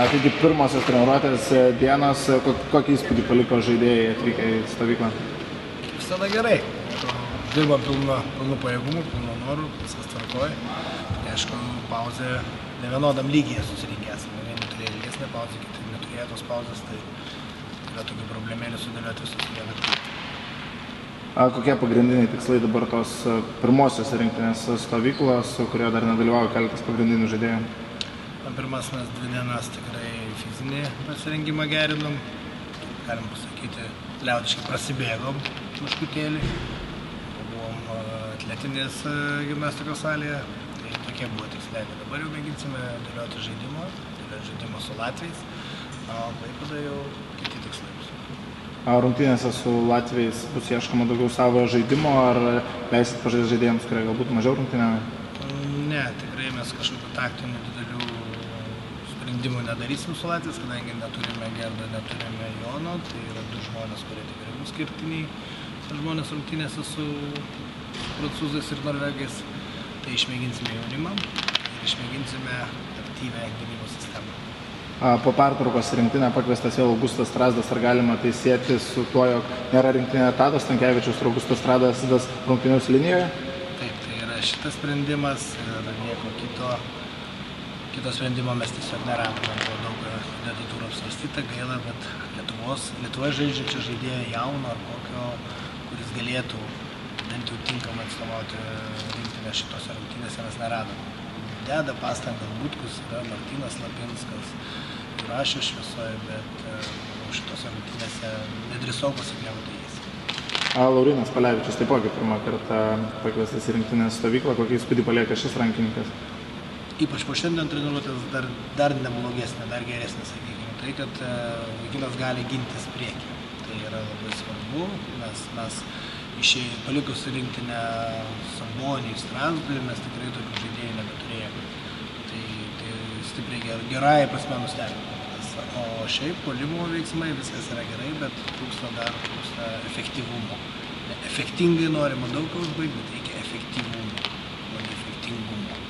Taigi pirmosios treniruotės dienos, kokį įspūdį paliko žaidėjai atvykę į stovyklą? Visada gerai. Dirbam pilnu pajėgumu, pilnu noru, viskas tvarkoja. Aišku, pauzė ne vienodam lygyje susirinkę esame. Vieni turėjo ilgesnę pauzę, kiti neturėjo tos pauzės, tai yra tokių problemėlių sudėlioti visus vieną kryptį. Kokie pagrindiniai tikslai dabar tos pirmosios rinktinės stovyklos, kurioje dar nedalyvauja keletas pagrindinių žaidėjų? Pirmas mes 2 dienas tikrai fizinį pasirengimą gerinom, galim pasakyti, liaudiškai prasibėgom truputėlį, buvom atletinės gimnastikos salėje, tai tokie buvo tikslai. Dabar jau mėginsime dėlioti žaidimą su latviais, o Klaipėda jau kiti tikslai bus. Rungtynėse su latviais bus ieškoma daugiau savo žaidimo, ar leisit pažaisti žaidėjams, kurie galbūt mažiau rungtynėje? Ne, tikrai mes kažkokių taktinių didelių sprendimų nedarysim su latviais, kadangi neturime Gerdo, neturime Jono, tai yra 2 žmonės, kurie tikrai bus skirtiniai žmonės rungtynėse su prancūzais ir norvegais. Tai išmėginsime jaunimą ir išmėginsime aktyvę gynybos sistemą. Po pertraukos rinktinę pakviestas vėl Augustas Strazdas, ar galima tai sieti su tuo, jog nėra rinktinė Tadas Stankevičius ir Augustas Strazdas rungtyniaus linijoje? Taip, tai yra šitas sprendimas ir nieko kito sprendimo mes tiesiog neradome. Buvo daug kandidatūrų apsvarstyta, gaila, bet Lietuvoje žaidžiančio žaidėjo jauno ar kokio, kuris galėtų bent jau tinkamai atstovauti rinktinę šitose rungtynėse mes neradome. Deda pastangą Butkus, yra Martynas Lapinskas, Jurašio šviesoje, bet šitose rungtynėse nedrįsau pasikliauti jais. Laurynas Palevičius taipogi pirmą kartą pakviestas į rinktinės stovyklą. Kokį įspūdį palieka šis rankininkas? Ypač po šiandien treniruotės dar neblogesnė, dar geresnė, sakykime. Tai, kad vaikinas gali gintis priekį. Tai yra labai svarbu, nes mes palikus rinktinę Sabonį, Strasbūrį, mes tikrai tokių žaidėjų nebeturėjome. Tai stipriai gerai prasme nustebino. O šiaip puolimo veiksmai, viskas yra gerai, bet trūksta efektyvumo. Efektingai norima daug ką užbaigti, bet reikia efektyvumo, o ne efektingumo.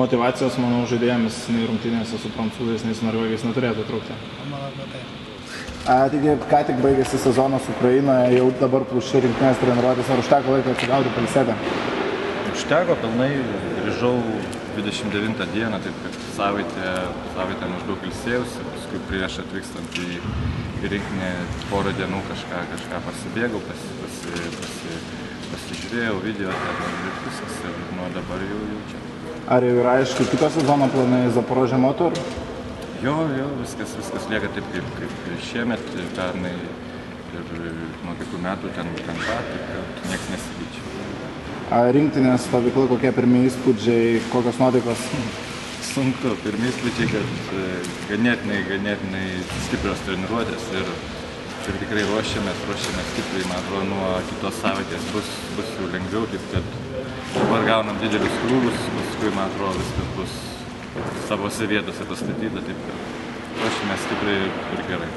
Motyvacijos, manau, žaidėjams nei rungtynėse su prancūzais, nei su norvegais neturėtų trūkti. Manau, kad taip. Taigi, ką tik baigėsi sezonas Ukrainoje, jau dabar pluši rinktinės treniruotės, ar užteko laiko atsigauti, pailsėti? Užteko, pilnai grįžau 29 dieną, taip kad savaitę maždaug ilsėjausi, paskui prieš atvykstant į rinktinę porą dienų kažką pasibėgau, pasižiūrėjau video, ir viskas, ir nuo dabar jau čia. Ar jau yra aišku kito sezono planai Zaporožė Motor? Jo, viskas lieka taip kaip šiemet, pernai ir nuo kitų metų ten pat, taip kad nieks nesikeičia. Rinktinės stovykla, kokie pirmi įspūdžiai, kokios nuotaikos? Sunku, pirmi įspūdžiai, kad ganėtinai stiprios treniruotės ir tikrai ruošiamės stipriai, man atrodo, nuo kitos savaitės bus jau lengviau, taip kad dabar gaunam didelius krūvius, paskui, man atrodo, viskas bus savose vietose pastatyta, taip kad ruošime stipriai ir gerai.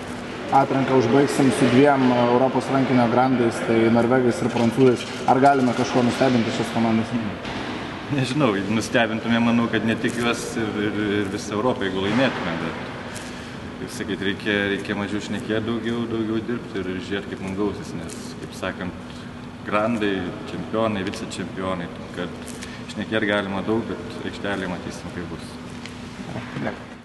Atranką užbaigsim su 2 Europos rankinio grandais, tai norvegais ir prancūzais. Ar galime kažko nustebinti šios komandas? Nežinau, nustebintume, manau, kad ne tik juos ir visą Europą, jeigu laimėtume, bet, kaip sakyt, reikia mažiau šnekėti, daugiau dirbti ir žiūrėti, kaip mums gausis, nes, kaip sakant, grandai, čempionai, vicečempionai, kad šnekėti galima daug, bet aikštelėje matysim, kaip bus. Dėkui.